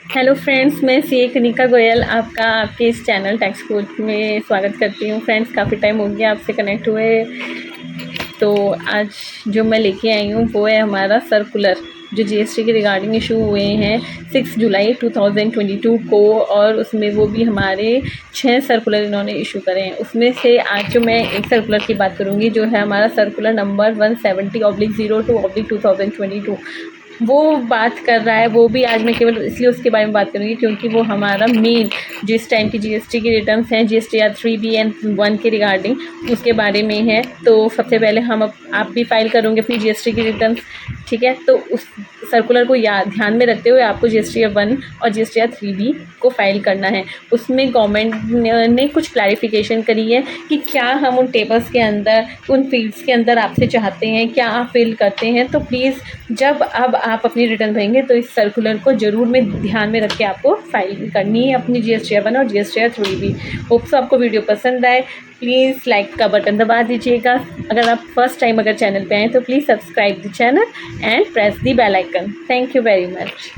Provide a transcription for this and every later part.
Hello friends, मैं CA Kanika Goyal आपका आपके इस चैनल टैक्स कोच में स्वागत करती हूँ। फ्रेंड्स, काफ़ी टाइम हो गया आपसे कनेक्ट हुए, तो आज जो मैं लेके आई हूँ वो है हमारा सर्कुलर जो जीएसटी के रिगार्डिंग इशू हुए हैं 6 जुलाई 2022 को, और उसमें वो भी हमारे 6 सर्कुलर इन्होंने इशू करे हैं। उसमें से आज जो मैं एक सर्कुलर की बात करूँगी जो है हमारा सर्कुलर नंबर 170/02/2022, वो बात कर रहा है। वो भी आज मैं केवल इसलिए उसके बारे में बात करूँगी क्योंकि वो हमारा मेन जो इस टाइम की जीएसटी की रिटर्न्स हैं जीएसटीआर 3B एंड 1 के रिगार्डिंग उसके बारे में है। तो सबसे पहले आप भी फाइल करोगे अपनी जीएसटी की रिटर्न्स, ठीक है। तो उस सर्कुलर को याद ध्यान में रखते हुए आपको जीएसटीआर 1 और जीएसटीआर 3B को फाइल करना है। उसमें गवर्नमेंट ने कुछ क्लैरिफिकेशन करी है कि क्या हम उन टेबल्स के अंदर उन फील्ड्स के अंदर आपसे चाहते हैं, क्या आप फिल करते हैं। तो प्लीज़ जब अब आप अपनी रिटर्न भरेंगे तो इस सर्कुलर को ज़रूर में ध्यान में रख के आपको फाइल करनी है अपनी जीएसटीआर 1 और जीएसटीआर 3B। होप सो आपको वीडियो पसंद आए। प्लीज़ लाइक का बटन दबा दीजिएगा। अगर आप फर्स्ट टाइम अगर चैनल पे आएँ तो please subscribe the channel and press the bell icon. Thank you very much.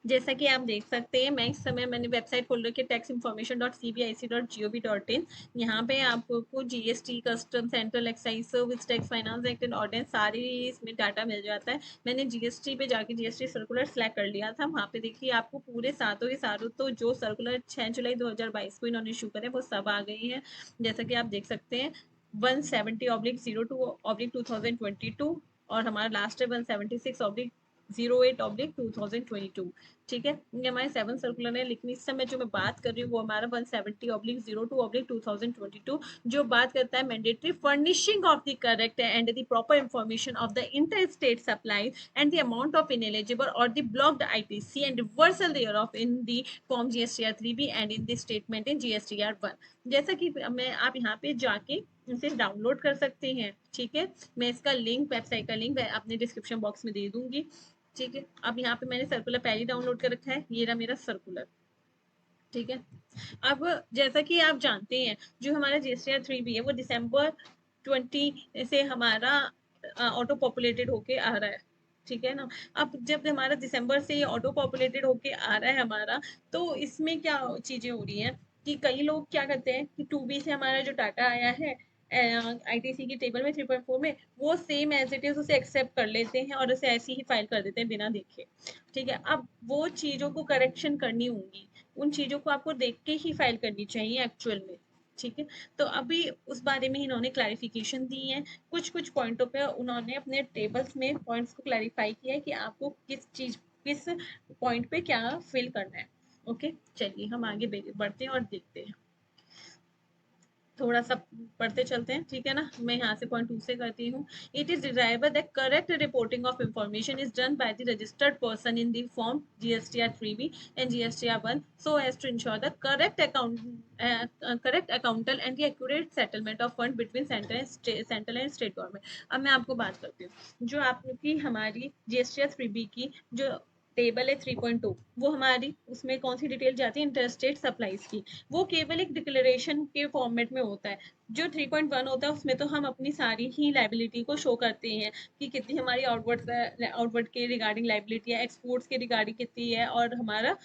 जैसा कि आप देख सकते हैं, मैं इस समय मैंने वेबसाइट खोल रखी है taxinformation.cbic.gov.in। यहाँ पे आपको GST, custom, central excise service tax, finance act and ordinance सारी इसमें डाटा मिल जाता है। मैंने जीएसटी पे जाके जीएसटी सर्कुलर सेलेक्ट कर लिया था। वहाँ पे देखिए आपको पूरे सातों के सातों तो जो सर्कुलर 6 जुलाई 2022 को इन्होंने इशू करे वो सब आ गई है। जैसा कि आप देख सकते हैं 170/02/2022 और हमारा लास्ट है 176/08/2022। ठीक है, ये हमारे 7 सर्कुलर है। लेकिन इस समय जो मैं बात कर रही हूँ वो हमारा 170/02/2022 जो बात करता है mandatory furnishing of the correct and the proper information of the inter state supply and the amount of ineligible और the blocked ITC and reversal thereof in the form GSTR 3B and in the statement in GSTR 1। जैसा कि मैं आप यहाँ पे जाके इसे download कर सकते हैं। ठीक है, मैं इसका लिंक, वेबसाइट का लिंक अपने डिस्क्रिप्शन बॉक्स में दे दूंगी। ठीक है, अब यहाँ पे मैंने सर्कुलर पहले डाउनलोड कर रखा है, ये रहा मेरा सर्कुलर। ठीक है, अब जैसा कि आप जानते हैं जो हमारा जीएसटीआर 3B है वो दिसंबर 20 से हमारा ऑटो पॉपुलेटेड होके आ रहा है। ठीक है ना, अब जब हमारा दिसंबर से ये ऑटो पॉपुलेटेड होके आ रहा है हमारा, तो इसमें क्या चीजें हो रही हैं कि कई लोग क्या करते हैं कि 2B से हमारा जो डाटा आया है आईटीसी की टेबल में 3.4 में, वो सेम एज इट इज उसे एक्सेप्ट कर लेते हैं और उसे ऐसे ही फाइल कर देते हैं बिना देखे। ठीक है, अब वो चीजों को करेक्शन करनी होंगी, उन चीजों को आपको देख के ही फाइल करनी चाहिए एक्चुअल में। ठीक है, तो अभी उस बारे में इन्होंने क्लैरिफिकेशन दी है। कुछ कुछ पॉइंटों पे उन्होंने अपने टेबल्स में पॉइंट्स को क्लैरिफाई किया है कि आपको किस पॉइंट पे क्या फिल करना है। ओके, चलिए हम आगे बढ़ते हैं और देखते हैं, थोड़ा सा पढ़ते चलते हैं। ठीक है ना, मैं यहाँ से पॉइंट 2 से करती हूँ। It is desirable that correct reporting of information is done by the registered person in the form GSTR 3B and GSTR 1 so as to ensure the correct accountal and the accurate settlement of fund between central and state government। अब मैं आपको बात करती हूँ जो आपकी हमारी GSTR 3B की जो टेबल है 3.2, वो हमारी उसमें कौन सी डिटेल जाती है इंटरस्टेट सप्लाईज की। वो केवल एक डिक्लेरेशन के फॉर्मेट में होता है। जो 3.1 होता है उसमें तो हम अपनी सारी ही लाइबिलिटी को शो करते हैं कि कितनी हमारी आउटवर्ड के रिगार्डिंग लाइबिलिटी है, एक्सपोर्ट्स के रिगार्डिंग कितनी है, और हमारा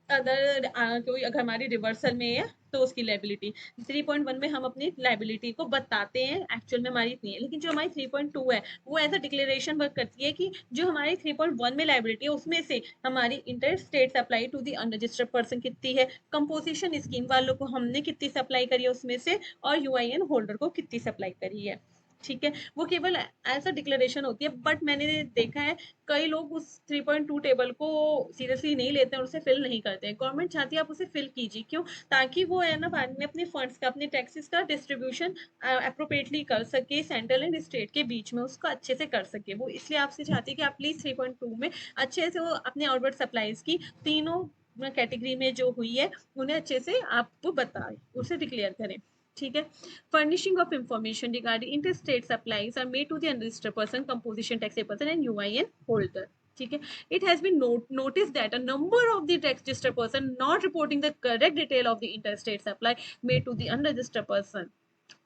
अदर कोई अगर हमारी रिवर्सल में है तो उसकी लाइबिलिटी। 3.1 में हम अपनी लाइबिलिटी को बताते हैं, एक्चुअल में हमारी इतनी है। लेकिन जो हमारी 3.2 है वो एज अ डिक्लेरेशन वर्क करती है कि जो हमारी 3.1 में लाइबिलिटी है उसमें से हमारी inter state supply to the unregistered person कितनी है, कंपोजिशन स्कीम वालों को हमने कितनी सप्लाई करी है उसमें से, और यूआईएन होल्डर को कितनी सप्लाई करी है। ठीक है, वो केवल ऐसा डिक्लेरेशन होती है। बट मैंने देखा है कई लोग उस 3.2 टेबल को सीरियसली नहीं लेते हैं और उसे फिल नहीं करते हैं। गवर्नमेंट चाहती है आप उसे फिल कीजिए, क्यों? ताकि वो है ना बाद में अपने फंड्स का, अपने टैक्सेस का डिस्ट्रीब्यूशन अप्रोप्रिएटली कर सके, सेंट्रल एंड स्टेट के बीच में उसको अच्छे से कर सके। वो इसलिए आपसे चाहती है कि आप प्लीज 3.2 में अच्छे से वो अपने आउटवर्ड सप्लाईज की तीनों कैटेगरी में जो हुई है उन्हें अच्छे से आपको बताएं, उसे डिक्लेयर करें। ठीक है, furnishing of information regarding interstate supplies are made to the unregistered person, composition tax person and UIN holder। ठीक है, it has been noticed that a number of the tax registered person not reporting the correct detail of the interstate supply made to the unregistered person।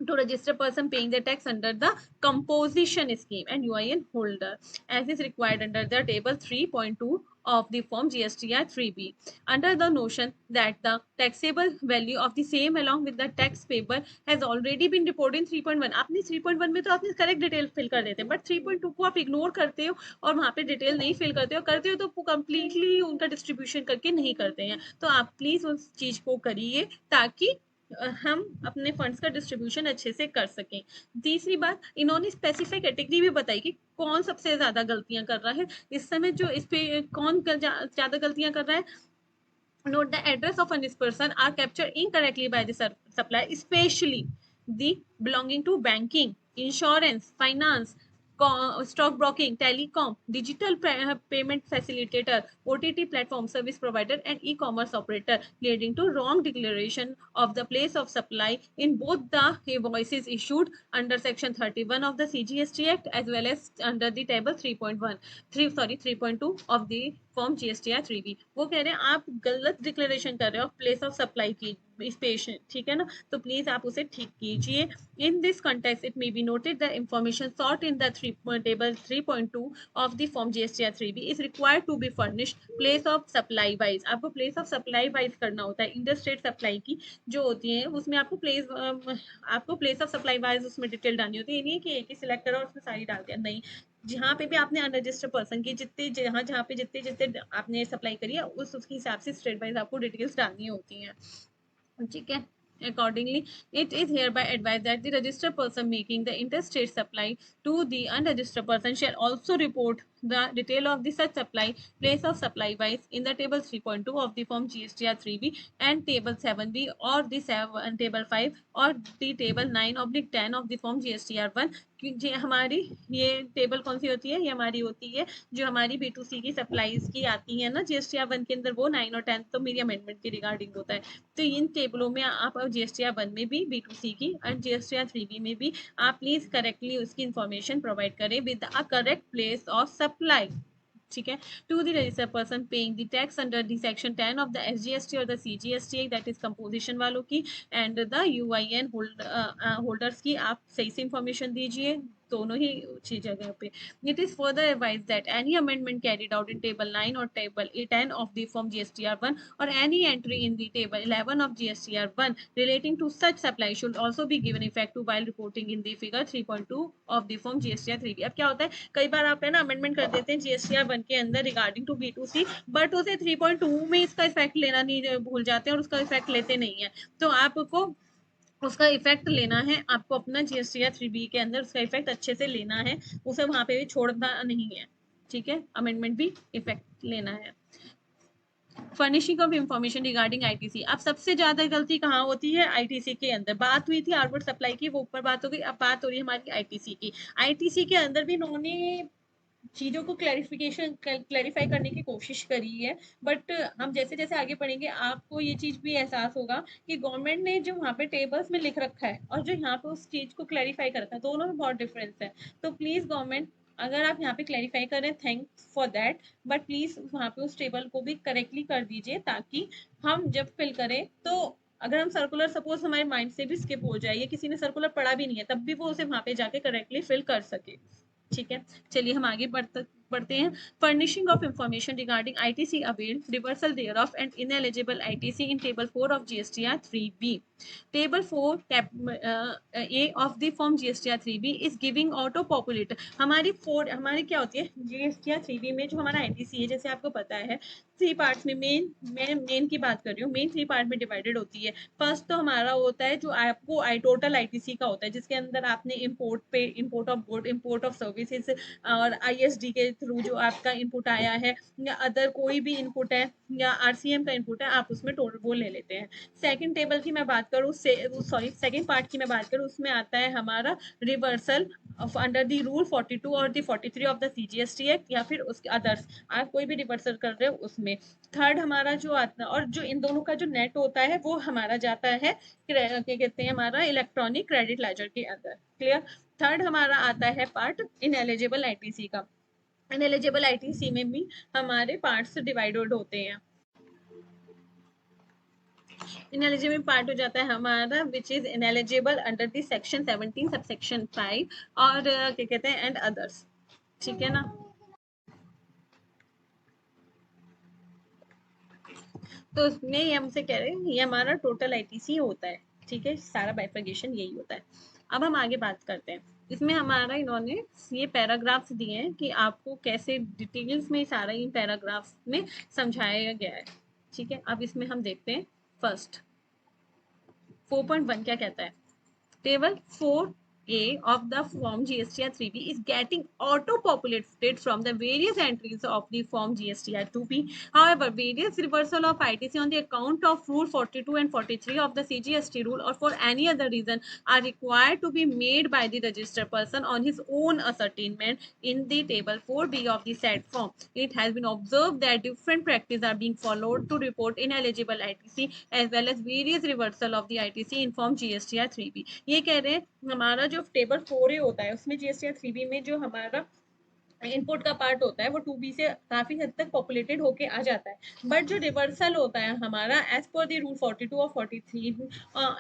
to register person paying the tax under the composition scheme and UIN holder as is required under the table 3.2 of the form GSTR 3B under the notion that the taxable value of the same along with the tax payable has already been reported in 3.1. आपने 3.1 में तो आपने correct detail fill कर देते हैं, but 3.2 को आप ignore करते हो और वहां पे डिटेल नहीं फिल करते हो तो कंप्लीटली उनका डिस्ट्रीब्यूशन करके नहीं करते हैं। तो आप प्लीज उस चीज को करिए ताकि हम अपने फंड्स का डिस्ट्रीब्यूशन अच्छे से कर सकें। तीसरी बात, इन्होंने स्पेसिफाई कैटेगरी भी बताई कि कौन सबसे ज्यादा गलतियां कर रहा है इस समय, जो इस पे कौन ज्यादा गलतियां कर रहा है। Note the address of this person are captured incorrectly by the supplier, especially the belonging to banking, insurance, finance, stock broking, telecom, digital payment facilitator, OTT platform service provider, and e-commerce operator, leading to wrong declaration of the place of supply in both the invoices issued under Section 31 of the CGST Act as well as under the table 3.2 of the form GSTR 3B। वो कह रहे हैं आप गलत declaration कर रहे हो place of supply की इस पेशेंट, ठीक है ना, तो प्लीज आप उसे ठीक कीजिए। In this context it may be noted the information sought in the table 3.2 of the form GSTR 3B is required to be furnished place of supply wise. आपको प्लेस ऑफ सप्लाई वाइज करना होता है। Interstate supply की जो होती है उसमें आपको प्लेस ऑफ सप्लाई वाइज उसमें डिटेल डालनी होती है। ये नहीं कि एक ही सिलेक्ट करो और उसमें सारी डाल दिया, नहीं, जहाँ पे भी आपने अनरजिस्टर्ड पर्सन की जितने जहाँ पे जितने जितने आपने सप्लाई करी है उसके हिसाब से स्टेट वाइज आपको डिटेल्स डालनी होती हैं, ठीक है। Accordingly, it is hereby advised that the registered person making the interstate supply to the unregistered person shall also report the detail of the such supply, place of supply wise in the table 3.2 of the form GSTR 3B and table 7B or the table 5 or the table 9/10 of the form GSTR 1। हमारी ये table कौन सी होती है, ये हमारी होती है जो हमारी B2C की सप्लाईज की आती है ना GSTR 1 के अंदर, वो 9 और 10 तो मेरी अमेंडमेंट के रिगार्डिंग होता है। तो इन टेबलों में आप GSTR 1 में भी B2C की और GSTR 3B में भी आप प्लीज करेक्टली उसकी इंफॉर्मेशन प्रोवाइड करें with a correct place of supply, ठीक है। To the registered person paying the tax under the section 10 of the SGST और the CGST that is composition वालों की एंड द UIN होल्डर्स की आप सही से इंफॉर्मेशन दीजिए दोनों ही अच्छी जगह पे। It is further advise that any amendment carried out in table 9 और table 10 of the form GSTR 1 or any entry in the table 11 of GSTR 1 relating to such supply should also be given effect to while reporting in the figure 3.2 of the form GSTR 3B। अब क्या होता है, कई बार आप है ना amendment कर देते हैं GSTR 1 के अंदर रिगार्डिंग टू B2C, बट उसे 3.2 में इसका इफेक्ट लेना नहीं भूल जाते हैं और उसका इफेक्ट लेते नहीं है। तो आपको उसका इफेक्ट लेना है, आपको अपना GSTR 3B के अंदर उसका इफेक्ट अच्छे से लेना है, उसे वहां पे भी छोड़ना नहीं है, ठीक है। अमेंडमेंट भी इफेक्ट लेना है। Furnishing of information regarding ITC। अब सबसे ज्यादा गलती कहाँ होती है, ITC के अंदर। बात हुई थी आउटवर्ड सप्लाई की, वो ऊपर बात हो गई, अब बात हो रही है हमारी ITC की। ITC के अंदर भी इन्होंने चीजों को क्लैरिफाई करने की कोशिश करी है, बट हम जैसे जैसे आगे पढ़ेंगे आपको ये चीज भी एहसास होगा कि गवर्नमेंट ने जो वहाँ पे टेबल्स में लिख रखा है और जो यहाँ पे उस चीज को क्लैरिफाई कर रखा है, दोनों में बहुत डिफरेंस है। तो प्लीज गवर्नमेंट, अगर आप यहाँ पे क्लैरिफाई करें thanks for that, but please वहाँ पे उस टेबल को भी करेक्टली कर दीजिए ताकि हम जब फिल करें तो अगर हम सर्कुलर सपोज हमारे माइंड से भी स्किप हो जाए, किसी ने सर्कुलर पढ़ा भी नहीं है तब भी वो उसे वहां पे जाके करेक्टली फिल कर सके, ठीक है। चलिए हम आगे बढ़ते हैं। Furnishing of information regarding ITC avail reversal there of and ineligible ITC in table 4 of GSTR 3B। Table 4 A of the form GSTR 3B is giving auto populator। हमारी क्या होती है GSTR 3B में जो हमारा ITC है, जैसे आपको पता है 3 पार्ट्स में, मेन की बात कर रही हूँ, मेन 3 पार्ट में डिवाइडेड होती है। फर्स्ट तो हमारा होता है जो आपको टोटल ITC का होता है, जिसके अंदर आपने import of good, import of services और ISD के थ्रू जो आपका इनपुट आया है या अदर कोई भी इनपुट है या RCM का इनपुट है, आप उसमें टोटल वो ले लेते हैं। सेकंड टेबल की मैं बात करूँ, सेकंड पार्ट की मैं बात करूँ, उसमें आता है हमारा reversal of under the rule 42 और the 43 of the CGST act या फिर उसके अदर्स, आप कोई भी रिवर्सल कर रहे हो उसमें। थर्ड हमारा जो आता है, और जो इन दोनों का जो नेट होता है वो हमारा जाता है क्या कहते हैं हमारा इलेक्ट्रॉनिक क्रेडिट लेजर के अंदर, क्लियर। थर्ड हमारा आता है पार्ट इनएलिजिबल ITC का। इनएलिजिबल ITC में भी हमारे पार्ट्स डिवाइडेड होते हैं। इनएलिजिबल पार्ट हो जाता है हमारा which is ineligible under the section 17 subsection 5 और क्या कहते हैं एंड अदर्स, ठीक है ना। तो उसमें ये हमसे कह रहे हैं ये हमारा टोटल आईटीसी होता है, ठीक है, सारा बाइफर्गेशन यही होता है। अब हम आगे बात करते हैं, इसमें हमारा इन्होंने ये पैराग्राफ्स दिए हैं कि आपको कैसे डिटेल्स में सारा इन पैराग्राफ्स में समझाया गया है, ठीक है। अब इसमें हम देखते हैं फर्स्ट 4.1 क्या कहता है। Table 4A of the form GSTR 3B is getting auto-populated from the various entries of the form GSTR 2B. However, various reversal of ITC on the account of Rule 42 and 43 of the CGST rule or for any other reason are required to be made by the registered person on his own ascertainment in the Table 4B of the said form. It has been observed that different practices are being followed to report ineligible ITC as well as various reversal of the ITC in form GSTR 3B. ये कह रहे हैं हमारा जो table 4A होता है उसमें GSTR 3B में जो हमारा इनपुट का पार्ट होता है वो 2B से काफी हद तक पॉपुलेटेड होके आ जाता है, बट जो रिवर्सल होता है हमारा एज पर द रूल 42 और 43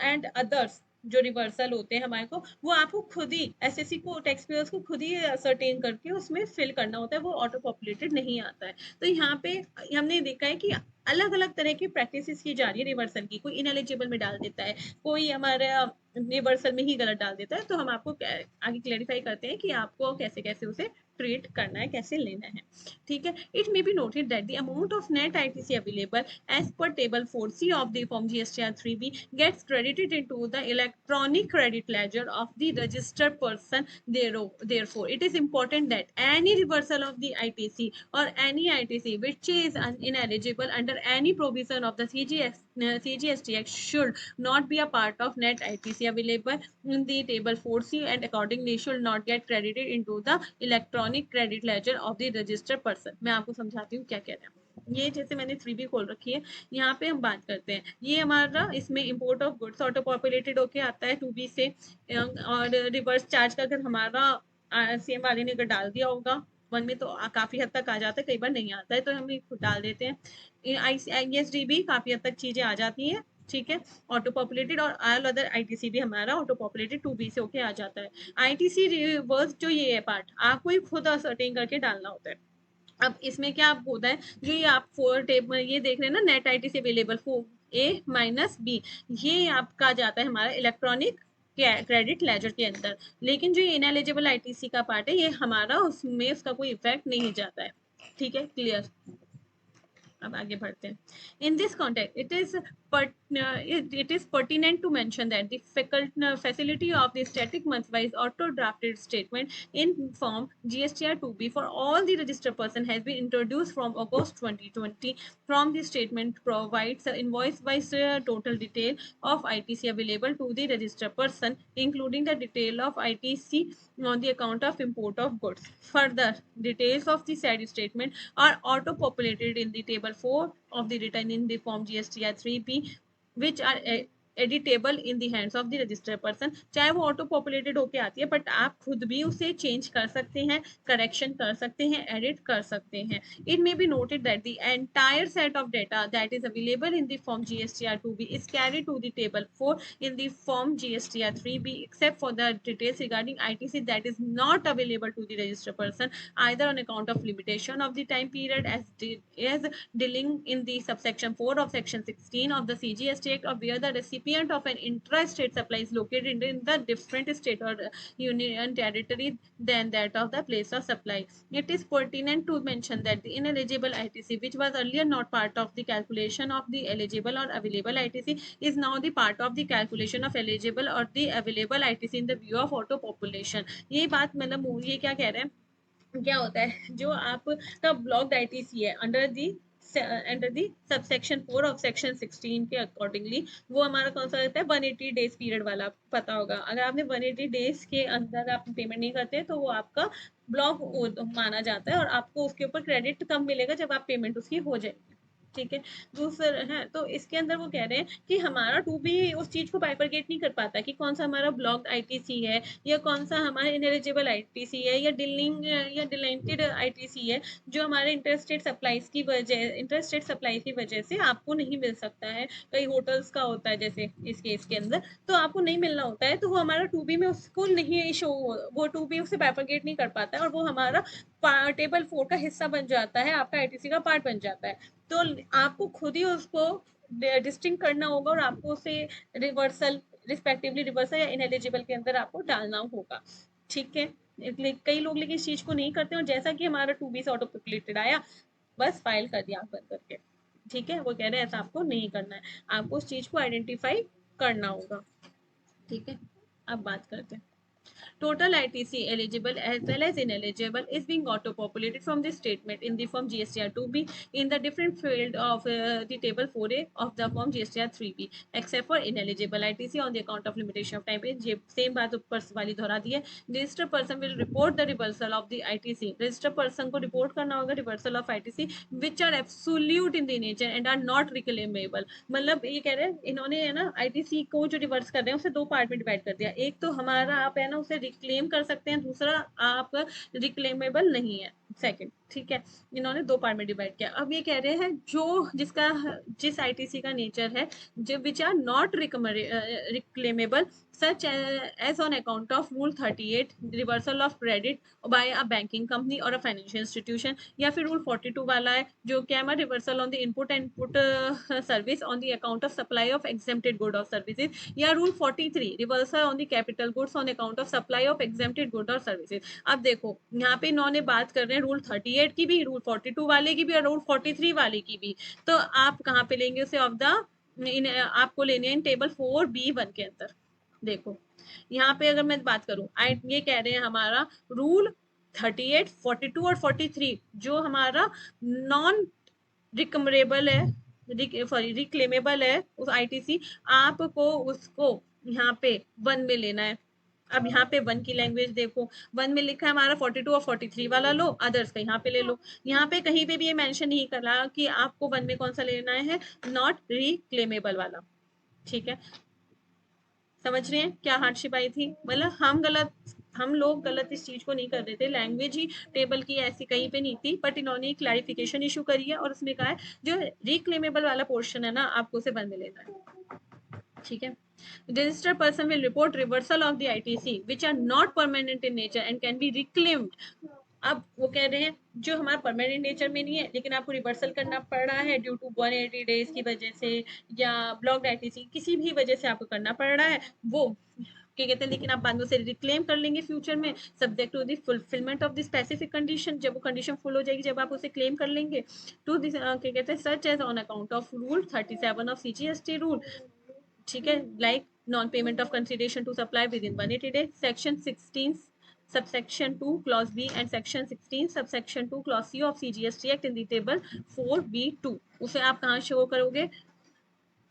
एंड अदर्स, जो रिवर्सल होते हैं हमारे को वो आपको खुद ही एसएससी को टैक्स पेयर्स को खुद ही सर्टेन करके उसमें फिल करना होता है, वो ऑटो पॉपुलेटेड नहीं आता है। तो यहाँ पे हमने देखा है कि अलग अलग तरह की प्रैक्टिस की जा रही है रिवर्सल की, कोई इनएलिजिबल में डाल देता है, कोई हमारा रिवर्सल में ही गलत डाल देता है। तो हम आपको आगे क्लेरिफाई करते हैं कि आपको कैसे कैसे उसे ट्रीट करना है, कैसे लेना है, ठीक है। It may be noted that the amount of net ITC available as per table 4C of the form GSTR 3B gets credited into the electronic credit ledger of the registered person. Therefore, it is important that any reversal of the ITC or any ITC which is ineligible under any provision of the CGST Act should not be a part of net ITC available in the table 4C and accordingly should not get credited into the electronic credit ledger of the registered person. मैं आपको समझाती हूँ क्या कह रहे हैं। ये जैसे मैंने 3B खोल रखी है, यहाँ पे हम बात करते हैं, ये हमारा इसमें import of goods auto populated होके आता है 2B से, और रिवर्स चार्ज का अगर हमारा सीएम वाले ने अगर डाल दिया होगा 1 में तो काफी हद तक आ जाता है, कई बार नहीं आता है तो हम खुद डाल देते हैं। ISD काफी हद तक चीजें आ जाती हैं, ठीक है। ऑटो पॉपुलेटेड और ऑल अदर आईटीसी भी हमारा ऑटो पॉपुलेटेड 2B से होके आ जाता है। आईटीसी रिवर्स जो ये है पार्ट आपको ही खुद सर्टेन करके डालना होता है। अब इसमें क्या होता है, जो ये आप 4 टेबल ये देख रहे हैं ना नेट आईटीसी अवेलेबल 4A-B, ये आपका जाता है हमारा इलेक्ट्रॉनिक क्रेडिट लेजर के अंदर, लेकिन जो इनएलिजिबल आईटीसी का पार्ट है ये हमारा उसमें उसका कोई इफेक्ट नहीं जाता है, ठीक है, क्लियर। अब आगे बढ़ते हैं। In this contact it is pertinent to mention that the facility of the static month-wise auto-drafted statement in form GSTR 2B for all the registered person has been introduced from August 2020. From the statement provides invoice-wise total detail of ITC available to the registered person, including the detail of ITC on the account of import of goods. Further, details of the said statement are auto-populated in the table 4 of the return in the form GSTR 3B, which are editable in the hands of the registered person. चाहे वो auto populated होके आती है but आप खुद भी उसे change कर सकते हैं, करेक्शन कर सकते हैं, एडिट कर सकते हैं। It may be noted that the entire set of data that is available in the form GSTR 2B is carried to the table 4 in the form GSTR 3B except for the details regarding ITC that is not available to the registered person either on account of limitation of the time period as dealing in the subsection 4 of section 16 of the CGST Act, or where the recipient of an intra-state supply is located in the different state or union territory than that of the place of supply. It is pertinent to mention that the ineligible ITC, which was earlier not part of the calculation of the eligible or available ITC, is now the part of the calculation of eligible or the available ITC in the view of auto population. ये बात मतलब ये क्या कह रहे हैं, क्या होता है जो आपका ब्लॉक्ड आईटीसी है under the subsection 4 of section 16 के अकॉर्डिंगली वो हमारा कौन सा रहता है 180 डेज पीरियड वाला, पता होगा। अगर आपने 180 डेज के अंदर आप पेमेंट नहीं करते तो वो आपका ब्लॉक माना जाता है और आपको उसके ऊपर क्रेडिट कम मिलेगा जब आप पेमेंट उसकी हो जाएगी। ठीक है। दूसरा है तो इसके अंदर वो कह रहे हैं कि हमारा टू बी उस चीज को बाइफरकेट नहीं कर पाता कि कौन सा हमारा ब्लॉक्ड आईटीसी है या कौन सा हमारा इनएलिजिबल आईटीसी है या डिलिंग या डिलेंटेड आईटीसी है, जो हमारे इंटरस्टेट सप्लाई की वजह से आपको नहीं मिल सकता है। कई होटल्स का होता है जैसे इस केस के अंदर, तो आपको नहीं मिलना होता है, तो वो हमारा टू बी में उसको नहीं शो, वो टू बी उसे बाइफरकेट नहीं कर पाता है और वो हमारा टेबल 4 का हिस्सा बन जाता है, आपका आईटीसी का पार्ट बन जाता है। तो आपको खुद ही उसको डिस्टिंग करना होगा और आपको उसे रिवर्सल, रिस्पेक्टिवली रिवर्सल या इनएलिजिबल के अंदर आपको डालना होगा। ठीक है। कई लोग लेकिन इस चीज को नहीं करते और जैसा कि हमारा टू बी से ऑटो पॉपुलेटेड आया, बस फाइल कर दिया बंद करके। ठीक है, वो कह रहे हैं ऐसा आपको नहीं करना है, आपको उस चीज को आइडेंटिफाई करना होगा। ठीक है, अब बात करते हैं। Total ITC eligible as well as ineligible is being auto-populated from this statement in the form GSTR 2B in the different field of the table 4A of the form GSTR 3B except for ineligible ITC on the account of limitation of time. ये same बात ऊपर वाली दोहरा दी है। Registered person will report the reversal of the ITC. Registered person को report करना होगा reversal of ITC which are absolute in the nature and are not reclaimable. मतलब ये कह रहे हैं इन्होंने है ना आईटीसी को जो रिवर्स कर रहे हैं उसे दो पार्ट में डिवाइड कर दिया। एक तो हमारा आप है ना उसे रिक्लेम कर सकते हैं, दूसरा आप रिक्लेमेबल नहीं है सेकंड। ठीक है, इन्होंने दो पार्ट में डिवाइड किया। अब ये कह रहे हैं जो जिसका जिस आईटीसी का नेचर है जो which are not reclaimable such as on account of rule 38 reversal of credit by a banking company or a financial institution, या फिर रूल 42 वाला है जो क्या है reversal on the input and input service on the account of supply of exempted good और services, या rule 43 reversal on the capital goods on account of supply of exempted good और सर्विसेज। अब देखो यहाँ पे इन्होंने बात कर रहे हैं रूल 38 की भी, रूल 42 वाले की भी और रूल 43 वाले की भी। तो आप कहाँ पे लेंगे उसे ऑफ द आपको लेने हैं टेबल 4B1 के अंदर। देखो यहाँ पे अगर मैं बात करूं, ये कह रहे हैं हमारा रूल 38, 42 और 43 जो हमारा नॉन रिकमरेबल है, सॉरी रिक्लेमेबल है उस आईटीसी, आपको उसको यहाँ पे वन में लेना है। अब यहाँ पे वन की लैंग्वेज देखो, वन में लिखा है हमारा 42 और 43 वाला लो, अदर्स का यहाँ पे ले लो। यहाँ पे कहीं पे भी ये मेंशन नहीं करा कि आपको वन में कौन सा लेना है, नॉट रिक्लेमेबल वाला। ठीक है, समझ रहे हैं क्या हार्डशिप आई थी? मतलब हम लोग गलत इस चीज को नहीं कर रहे थे, लैंग्वेज ही टेबल की ऐसी कहीं पे नहीं थी, बट इन्होंने क्लैरिफिकेशन इशू करी है और उसमें कहा है जो रिक्लेमेबल वाला पोर्शन है ना आपको उसे बंद में लेना है। ठीक है, registered person will report reversal of the ITC which are not permanent in nature and can be reclaimed। अब वो कह रहे हैं जो हमारा परमानेंट नेचर में नहीं है लेकिन आपको रिवर्सल करना पड़ रहा है ड्यू टू 180 डेज की वजह से या ब्लॉक्ड आईटीसी किसी भी वजह से आपको करना पड़ रहा है, वो क्या कहते हैं लेकिन आप बाद में उसे रिक्लेम कर लेंगे फ्यूचर में, subject to the fulfilment of the specific condition. जब वो कंडीशन फुल हो जाएगी जब आप उसे क्लेम कर लेंगे टू दिस क्या कहते हैं such as on account of rule 37 of CGST rule. ठीक है, like non payment of consideration to supply within 180 days, section 16 subsection 2 clause b and section 16 subsection 2 clause c of CGST Act in the table 4B2। उसे आप कहाँ show करोगे?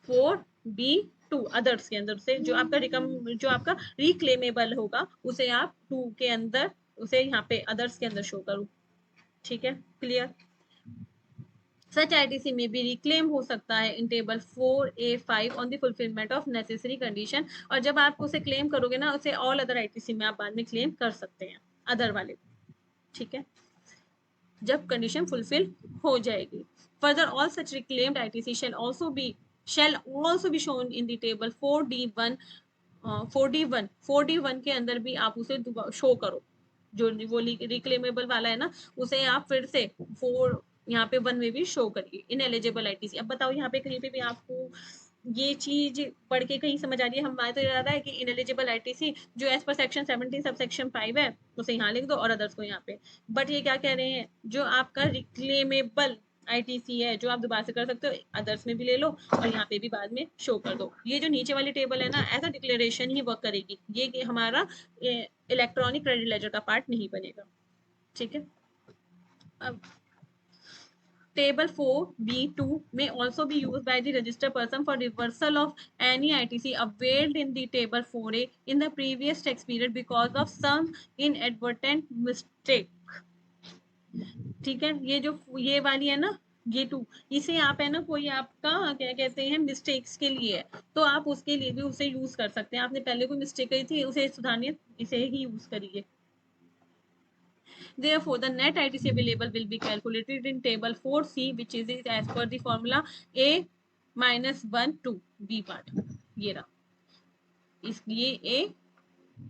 4B2 others के अंदर से जो आपका रिक्लेमेबल होगा उसे आप 2 के अंदर उसे यहाँ पे अदर्स के अंदर शो करो। ठीक है, clear? Such ITC may be reclaim हो सकता है in table 4A5 on the fulfillment of necessary condition। और जब आप उसे क्लेम करोगे ना उसे all other ITC में आप बाद में क्लेम कर सकते हैं, अदर वाले। ठीक है, जब कंडीशन फुलफिल हो जाएगी। Further all such reclaimed ITC shall also be shown in the table 4D1 4D1 के अंदर भी आप उसे शो करो। जो वो रिक्लेमेबल वाला है ना उसे आप फिर से 4 यहाँ पे 1 में भी शो करिए इन एलिजिबल आईटीसी। अब बताओ यहाँ पे कहीं पे भी आपको ये चीज पढ़ के कहीं समझ आ रही है? हमारा तो इरादा है कि इनएलिजिबल आईटीसी जो as per section 17 sub section 5 है उसे यहाँ लिख दो और अदर्स को यहाँ पे। बट ये क्या कह रहे हैं जो आपका रिक्लेमेबल आईटीसी है जो आप दोबारा से कर सकते हो अदर्स में भी ले लो और यहाँ पे भी बाद में शो कर दो। ये जो नीचे वाली टेबल है ना एज अ डिक्लेरेशन ही वर्क करेगी, ये हमारा इलेक्ट्रॉनिक क्रेडिट लेजर का पार्ट नहीं बनेगा। ठीक है, अब Table 4B2 may also be used by the registered person for reversal of any ITC availed in the Table 4A in the previous tax period because of some inadvertent mistake। ठीक है, ये जो ये वाली है ना ये टू, इसे आप है ना कोई आपका क्या कहते हैं मिस्टेक्स के लिए है, तो आप उसके लिए भी उसे यूज कर सकते हैं। आपने पहले कोई मिस्टेक करी थी, उसे सुधारनी है, इसे ही यूज करिए। Therefore, the net ITC available will be calculated in table 4C, which is as per the formula A minus 1 2 B part. ये रहा, इसलिए A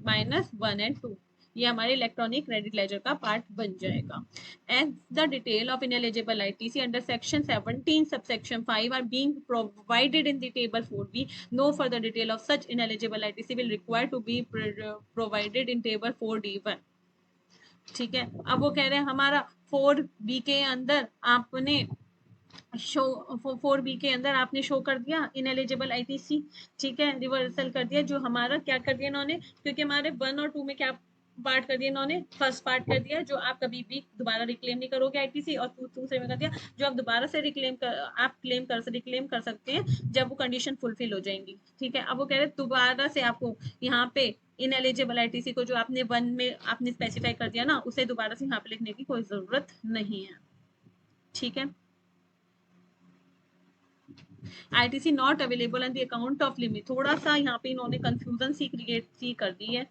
माइनस 1 एंड 2 ये हमारे इलेक्ट्रॉनिक क्रेडिट लेजर का पार्ट बन जाएगा। And the detail of ineligible ITC under section 17 subsection 5 are being provided in the table 4B। No further detail of such ineligible ITC will require to be provided in table 4D1। ठीक है, अब वो कह रहे हैं हमारा 4B के अंदर आपने शो 4B के अंदर आपने शो कर दिया इनएलिजिबल आईटीसी। ठीक है, रिवर्सल कर दिया, जो हमारा क्या कर दिया इन्होंने, क्योंकि हमारे 1 और 2 में क्या पार्ट कर दिया इन्होंने, फर्स्ट पार्ट कर दिया जो आप कभी भी दोबारा रिक्लेम नहीं करोगे आईटीसी, और दूसरे में कर दिया जो आप दोबारा से आप रिक्लेम कर सकते हैं जब वो कंडीशन फुलफिल हो जाएंगी। ठीक है, अब वो कह रहे हैं दोबारा से आपको यहाँ पे इनएलिजिबल आईटीसी को जो आपने 1 में आपने स्पेसिफाई कर दिया ना, उसे दोबारा से यहाँ पे लिखने की कोई जरूरत नहीं है। ठीक है, ITC not available on the account of limit, थोड़ा सा यहाँ पे इन्होंने कंफ्यूजन सी क्रिएट सी कर दी है।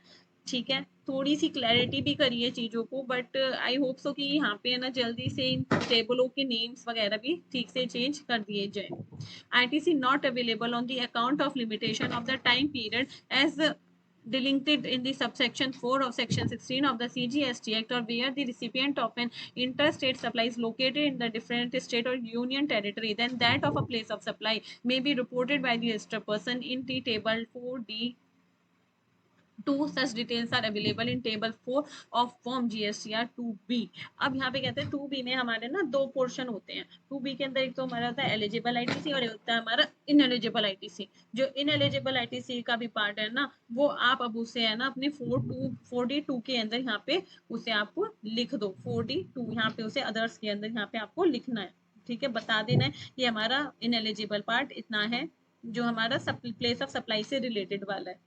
ठीक है, थोड़ी सी क्लैरिटी भी करी है चीजों को, बट आई होप सो कि यहाँ पे है ना जल्दी से इन टेबलों के नेम्स वगैरह भी ठीक से चेंज कर दिए जाए। ITC not available on the account of limitation of the time period as delineated in the subsection 4 of section 16 of the CGST Act, or where the recipient of an interstate supply is located in the different state or union territory, then that of a place of supply may be reported by the registered person in the table 4D to such details are available in table 4 of form GSTR 2B। अब यहाँ पे कहते हैं 2B में हमारे ना दो portion होते हैं। 2B के अंदर एक तो हमारा होता है एलिजिबल आईटीसी और एक होता है हमारा इनएलिजिबल आईटीसी। जो इनएलिजिबल आईटीसी का भी पार्ट है ना, वो आप अब उसे है ना अपने 4D2 के अंदर यहाँ पे उसे आपको लिख दो। 4D2 यहाँ पे उसे अदर्स के अंदर यहाँ पे आपको लिखना है। ठीक है, बता देना है ये हमारा इनएलिजिबल पार्ट इतना है, जो हमारा प्लेस ऑफ सप्लाई से रिलेटेड वाला है।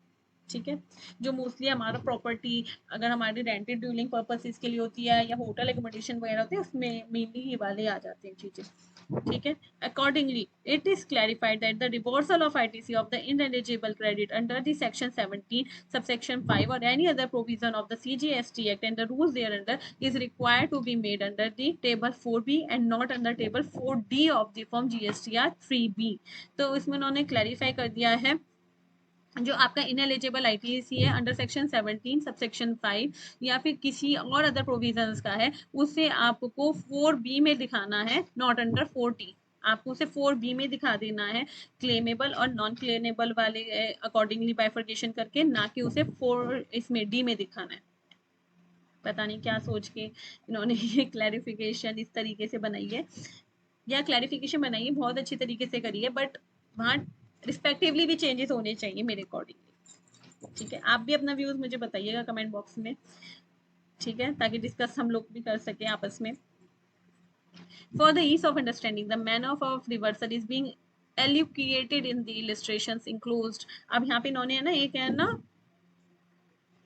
ठीक है, जो मोस्टली हमारा प्रॉपर्टी अगर हमारी रेंटेड ड्यूलिंग पर्पसेस के लिए होती है या होटल एकोमोडेशन वगैरह होते हैं, उसमें मेनली ये वाले आ जाते हैं चीजें। ठीक है, accordingly it is clarified that the reversal of ITC of the ineligible credit under the section 17 subsection 5 और any other provision of the CGST act and the rules there under is required to be made under the table 4B and not under table 4D of the form GSTR 3B। तो इसमें उन्होंने clarify कर दिया है जो आपका ineligible ITC है under section 17 subsection 5 या फिर किसी और अदर प्रोविजंस का है, उसे आपको 4B में दिखाना है, नॉट अंडर 4D। आपको उसे 4B में दिखा देना है, क्लेमेबल और नॉन क्लेमेबल वाले अकॉर्डिंगली बाइफर्केशन करके, ना कि उसे 4 इसमें D में दिखाना है। पता नहीं क्या सोच के इन्होंने ये क्लैरिफिकेशन इस तरीके से बनाई है, या क्लैरिफिकेशन बनाई है बहुत अच्छी तरीके से करी है, बट वहाँ रिस्पेक्टिवली भी चेंजेस होने चाहिए मेरे अकॉर्डिंगली। ठीक है, आप भी अपना व्यूज मुझे बताइएगा कमेंट बॉक्स में। ठीक है, ताकि डिस्कस हम लोग भी कर सके आपस में। For the ease of understanding the manner of reversal is being elucidated in the illustrations enclosed. अब यहाँ पे इन्होंने है ना एक है ना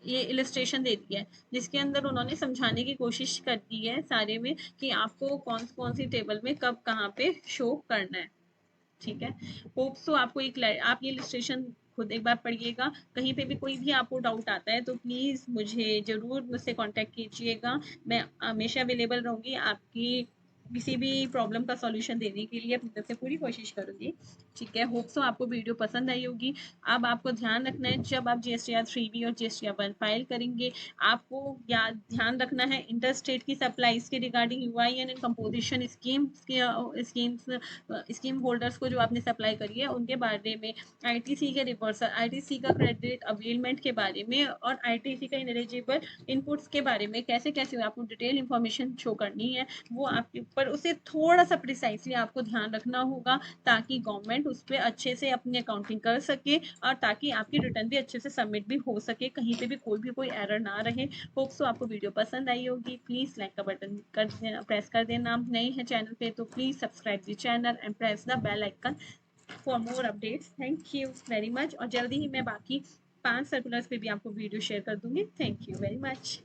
ये इलस्ट्रेशन दे दिया है, जिसके अंदर उन्होंने समझाने की कोशिश कर दी है सारे में कि आपको कौन कौन सी टेबल में कब कहाँ पे शो करना है। ठीक है, होप सो आपको आप ये इलस्ट्रेशन खुद एक बार पढ़िएगा। कहीं पे भी कोई भी आपको डाउट आता है तो प्लीज़ मुझे ज़रूर मुझसे कांटेक्ट कीजिएगा। मैं हमेशा अवेलेबल रहूँगी, आपकी किसी भी प्रॉब्लम का सॉल्यूशन देने के लिए अपनी तरफ से पूरी कोशिश करूँगी। ठीक है, होप सो आपको वीडियो पसंद आई होगी। अब आपको ध्यान रखना है जब आप जीएसटीआर 3B और जीएसटीआर 1 फाइल करेंगे, आपको याद ध्यान रखना है इंटर स्टेट की सप्लाईज के regarding UIN and composition scheme holders को जो आपने सप्लाई करी है उनके बारे में, आईटीसी के रिवर्सल, आईटीसी का क्रेडिट अवेलमेंट के बारे में, और आईटीसी का इनएलिजिबल इनपुट्स के बारे में कैसे कैसे आपको डिटेल इंफॉर्मेशन शो करनी है, वो आपके ऊपर उसे थोड़ा सा प्रिसाइसली आपको ध्यान रखना होगा, ताकि गवर्नमेंट उस पर अच्छे से अपनी अकाउंटिंग कर सके और ताकि आपकी रिटर्न भी अच्छे से सबमिट भी हो सके, कहीं पे भी कोई एरर ना रहे। होप सो आपको वीडियो पसंद आई होगी। प्लीज लाइक का बटन प्रेस कर देना, नए हैं चैनल पे तो please subscribe the channel and press the bell icon for more updates. Thank you very much, और जल्दी ही मैं बाकी 5 सर्कुलर्स पे भी आपको वीडियो शेयर कर दूंगी। Thank you very much.